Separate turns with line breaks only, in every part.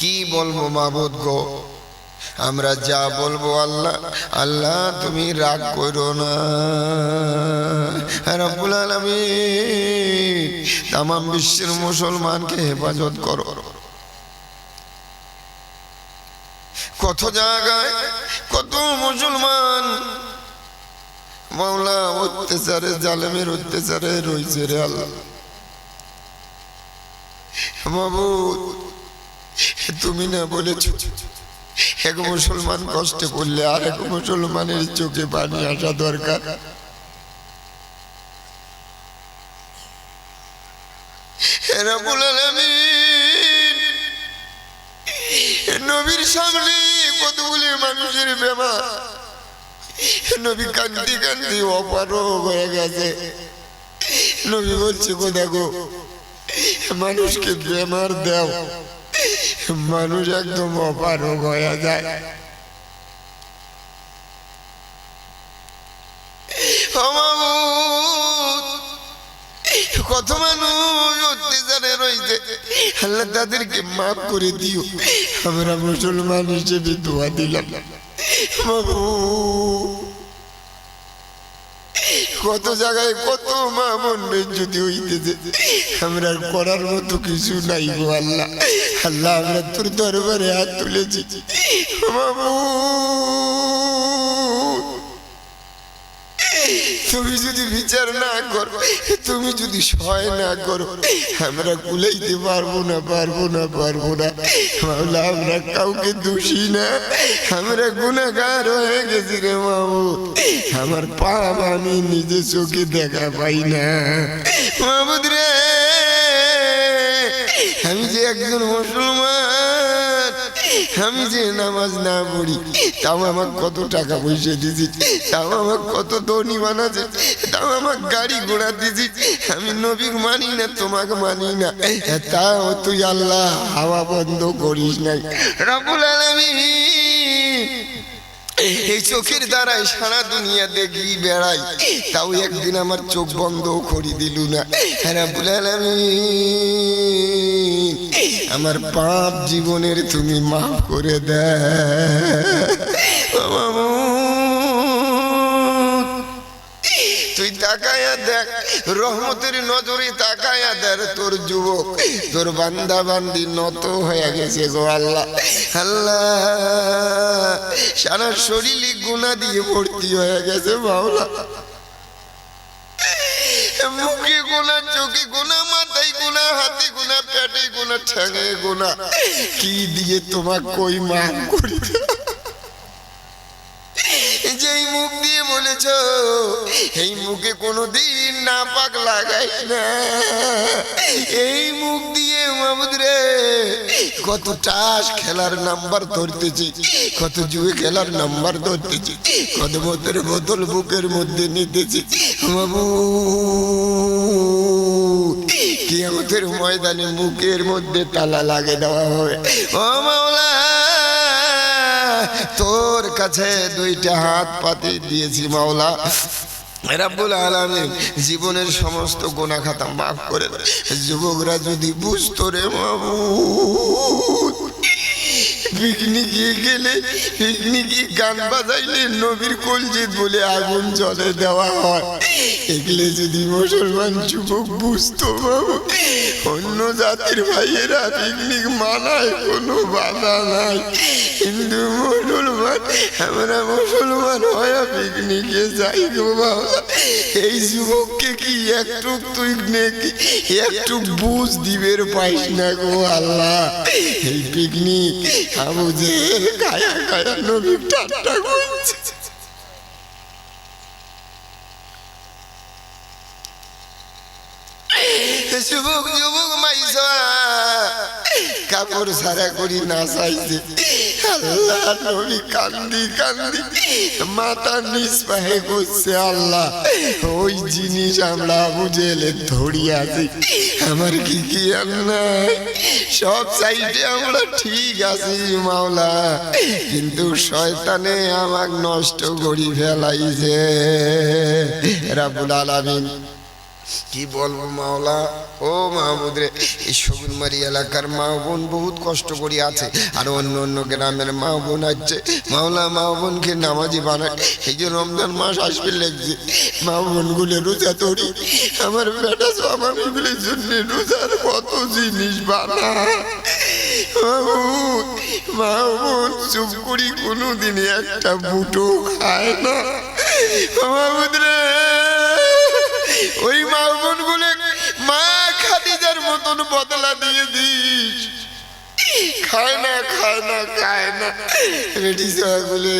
কি বলবো মাবুদ গো, আমরা যা বলবো আল্লাহ আল্লাহ তুমি রাগ করো না। রব্বুল আলামিন তাম বিশ্বের মুসলমানকে হেফাজত করো। কত জায়গায় কত মুসলমান মাওলা অত্যাচারে জালেমের অত্যাচারে রয়েছে রে আল্লাহ। মাবুদ তুমি না বলেছো এক মুসলমান কষ্টে পড়লে আর এক মুসলমানের চোখে পানি আসা দরকার। রব্বুল আলামিন নবীর সামনে কতগুলি মানুষের বেমার, নবী কান্দি কান্দি অপারগ হয়ে গেছে। নবী বলছে কোথা গো মানুষকে বেমার দাও, মানুষ একদম অপারগ হয়ে যায়। কত মানুষ অত্যাচারে রয়েছে, আল্লাহ তাদেরকে মাফ করে দিও। আমরা মুসলমান হিসেবে দোয়া দিলাম। কত জায়গায় কত মা বোন যদি হইতেছে, আমরা করার মতো কিছু নাই গো আল্লাহ। আল্লাহ আমরা তোর দরবারে হাত তুলেছি। তুমি যদি বিচার না করো, তুমি যদি সহায় না করো, আমরা কুলাইতে পারবো না পারবো না পারবো না। মাওলা আমরা কাউকে দোষী না, আমরা গুনাহগার হয়ে গেছি রে মাবুদ। আমার পাপ আমি নিজে চোখে দেখা পাই না মাবুদ রে। আমি যে একজন মুসলমান, আমি যে নামাজ না পড়ি, তাও আমার কত টাকা পয়সা দিয়েছি, তাও আমার কত ধনী বানাচ্ছে, তাও আমার গাড়ি ঘোড়া দিয়েছি। আমি নবী মানি না, তোমাকে মানি না, তাও তুই আল্লাহ হাওয়া বন্ধ করিস নাই। রব্বুল আলামিন এই চোখের দ্বারাই সারা দুনিয়া দেখি বেড়াই, তাও একদিন আমার চোখ বন্ধ করে দিলু না। রব্বুল আলামিন আমার পাপ জীবনের তুমি মাফ করে দে। তুই তাকায়া দেখ, রহমতের নজরে তাকায়া দেখ, তোর যুবক তোর বান্দা বান্দি নত হয়ে গেছে গো আল্লাহ। আল্লাহ সারা শরীরে গুনাহ দিয়ে ভর্তি হয়ে গেছে মাওলা। মুখে গুনাহ, চোখে গুনাহ, মাথায় গুনাহ, হাতে গুনাহ, পেটে গুনাহ, ঠ্যাঙে গুনাহ, কি দিয়ে তোমার কই মাফ করি। যেই মুখ দিয়ে বলেছ, এই মুখে কোনোদিন না পাক লাগাই না। এই মুখ দিয়ে মাবুদ রে কত টাস খেলার নাম্বার ধরতেছি, কত জুয়ে খেলার নাম্বার ধরতেছি, কত মতের বোতল বুকের মধ্যে নিতেছি মাবুদ। কিয়ামতের ময়দানে মুখের মধ্যে তালা লাগে দেওয়া হবে। ও মাওলা তোর কাছে দুইটা হাত পাতে দিয়েছি মাওলা। রব্বুল আলামিন জীবনের সমস্ত গুনাহ খাতা মাফ করে দে। যুবকরা যদি বুঝতো রে মাবুদ, পিকনিকে গেলে পিকনিকে গান বাজাইলে নবীর কলজিদ বলে আগুন জ্বলে দেওয়া হয়, এগুলো যদি মুসলমান যুবক বুঝতো মাবুদ, অন্য জাতির ভাইয়েরা পিকনিক মানায় কোনো বাধা নাই, কিন্তু মুসলমান আমরা মুসলমান হয়ে পিকনিকে যাই গো বাবা। এই যুবককে কি একটু তুই নাকি একটু বুঝ দিবের পাইস না গো আল্লাহ। এই পিকনিক আবু জেহেল গায়া গায়া নবীর ঠাট্টা করছে। যুবক যুবক মাইসা কাপড় সারা করি না চাইছে, আল্লাহ নবী কান্দি কান্দি মাথা নিচ পায়ে করছে। আল্লাহ ওই জিনিস আমরা আবু জেহেলের ধরি আছি, আমার কি কি নাই, সব সাইডে আমরা ঠিক আছি মাওলা, কিন্তু শয়তানে আমাকে নষ্ট করি ফেলাইছে। রব্বুল আলামিন কি বলবো মাওলা, ও মাহমুদ রে, এই শগুনমারি এলাকার মা বোন বহুত কষ্ট করে আছে, আর অন্য অন্য গ্রামের মা বোন আছে মাওলা, মা বোনকে নামাজি বানায়। এই যে রমজান মাস আসবে লেগছে, মা বোনগুলো রোজা তরি, আমার বেটা স্বামীগুলির জন্য রোজার কত জিনিস বানায়। মা বোন চুপ করি কোনোদিন একটা বুটো খায় না। মাহমুদ রে, ওই মা বোন গুলো মা খাদিজার মতন বদলা দিয়ে দিস, খায় না খায় না খায় না। রেডি বলে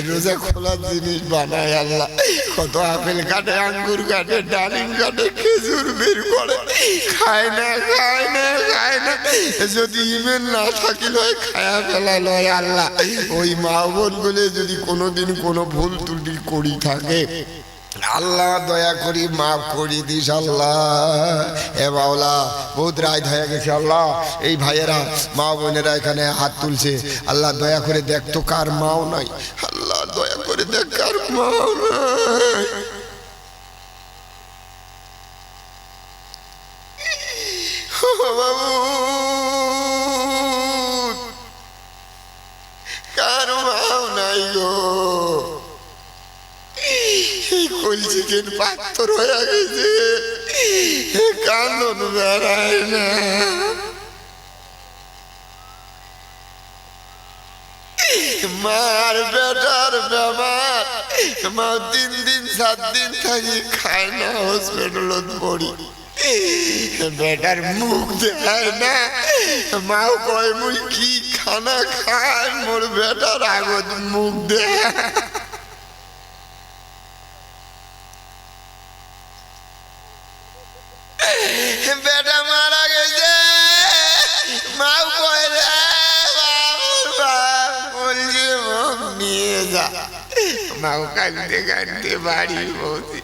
রোজা খোলার জিনিস বানায় আল্লাহ, কত আপেল কাটে, আঙ্গুর কাটে, ডালিম কাটে, খেজুর বের করে, খায় না খায় না খায় না। যদি ইমেন না থাকিল হয় খায়া ফেলা লয় আল্লাহ। ওই মা বোন গুলো যদি কোনোদিন কোনো ভুল ত্রুটি করি থাকে আল্লাহ দয়া করি মাফ করি দিস আল্লাহ। এ বাউলা, বহুত রাত হয়ে গেছে আল্লাহ, এই ভাইয়েরা মা বোনেরা এখানে হাত তুলছে, আল্লাহ দয়া করে দেখ তো কার মাও নাই, আল্লাহ দয়া করে দেখ কার মাও নাই। বাবু, কার মাও নাই গো, কলজিকের পাথর হয়ে গেছে, কান্দন বেড়ায় না। মার বেটার বেমার, মা 3 দিন 7 দিন থাকি খায় না, হসপিটালত পড়ি, বেটার মুখ দেখায় না। মাও কয় মুই কি খানা খায়, মোর বেটার আগত মুখ দেখায়। বেটা মারা গেছে, মাও কয় বলছে নিয়ে যা, মাও কাঁদতে কাঁদতে বাড়ি পৌঁছে,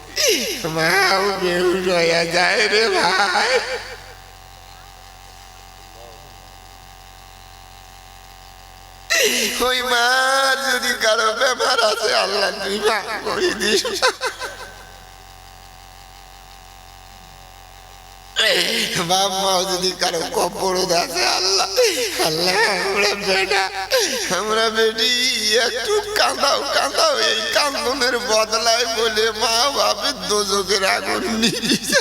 মাও বেহুশ হয়ে যায় রে ভাই। ওই মার যদি কারো ব্যাপার আছে আল্লাহ তুই মাফ করে দিস। বাপ মাও যদি কারো কবরত আছে আল্লাহ, আল্লাহ আমরা বেটা আমরা বেটি একটু কাঁদাও কাঁদাও, এই কান্দনের বদলায় বলে মা বাপের দোজখের আগুন নিয়ে।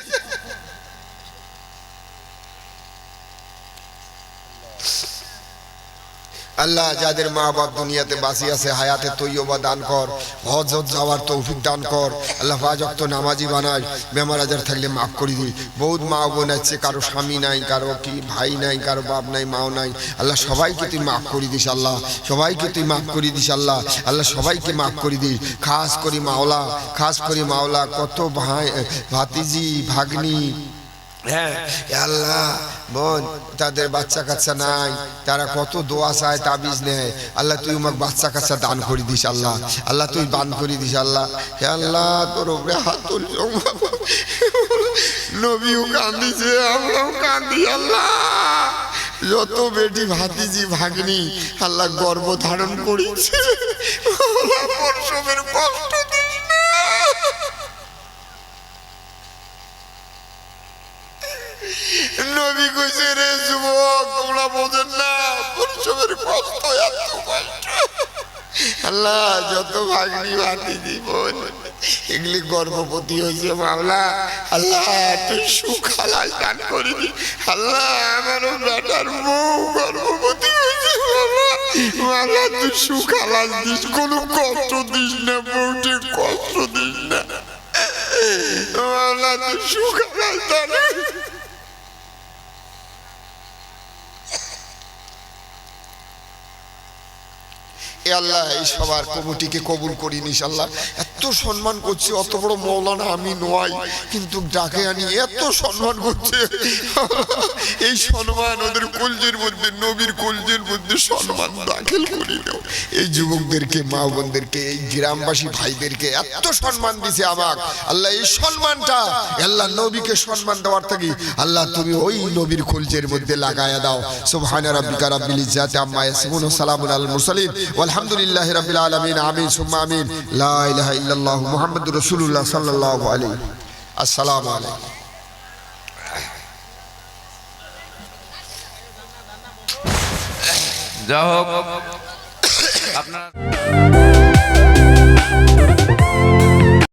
আল্লাহ যাদের মা বাপ দুনিয়াতে বাঁচি আছে হায়াতে তৈয়বা দান কর, হজ যাওয়ার তৌফিক দান কর আল্লাহ, 5 ওয়াক্ত নামাজি বানাই, বেমার আজার থাকলে মাফ করে দিই। বহুত মা বোন আছে কারো স্বামী নাই, কারো কি ভাই নাই, কারো বাপ নাই, মাও নাই, আল্লাহ সবাইকে তুই মাফ করে দিস আল্লাহ, সবাইকে তুই মাফ করে দিস আল্লাহ, আল্লাহ সবাইকে মাফ করে দিস। খাস করি মাওলা, খাস করি মাওলা কত ভাই ভাতিজি ভাগ্নি, হ্যাঁ আল্লাহ বোন তাদের বাচ্চা কাচ্চা নাই, তারা কত দোয়া চায় তাবিজ নেয়, আল্লাহ তুই আমাকে বাচ্চা কাচ্চা দান করে দিস আল্লাহ, আল্লাহ তুই দান করে দিস আল্লাহ। হে আল্লাহ তোর উপরে হাত তুলছ, নবীও কান্দিছে আমরাও কান্দি আল্লাহ, যত বেটি ভাতিজি ভাগ্নি আল্লাহ গর্ভ ধারণ করেছে আল্লাহ প্রসবের কষ্ট দিস না। নবী কইছে রে যুবক তোমরা বোঝেন না প্রসবের কষ্ট এত কষ্ট। আল্লাহ যত ভাগ্নি ভাতিজি বোন এগুলি গর্ভবতী হয়েছে মাওলা, আল্লাহ তুই সুখ হালাল দান করে দি আল্লাহ, আমারও বেটার বউ গর্ভবতী হয়েছে মাওলা, তুই সুখ হালাল দিস, কোনো কষ্ট দিস না, বউটি কষ্ট দিস না মাওলা, তুই সুখ হালাল দান। আল্লাহ এই সবার কমিটিকে কবুল করি নিস আল্লাহ। এত সম্মান করছে, অত বড় মৌলানা আমি নয় কিন্তু ডাকে আনি এত সম্মান করছে, এই সম্মান ওদের কলজের মধ্যে, নবীর কলজের মধ্যে সম্মান দাখিল করি দাও। এই যুবকদেরকে মা বোনদেরকে এই গ্রামবাসী ভাইদেরকে এত সম্মান দিছে আমার আল্লাহ, এই সম্মানটা আল্লাহ নবীকে সম্মান দেওয়ার থেকে আল্লাহ তুমি ওই নবীর কলজের মধ্যে লাগায়া দাও। সুবহানা রাব্বিকা রাব্বিল ইজ্জাতি আম্মা ইয়াসিফুন ওয়া সালামুন আলাল মুরসালিন আলহামদুলিল্লাহি রাব্বিল আলামিন। আমিন সুম্মা আমিন। লা ইলাহা ইল্লাল্লাহু মুহাম্মাদুর রাসূলুল্লাহ সাল্লাল্লাহু আলাইহি। আসসালামু আলাইকুম।
যা হোক আপনার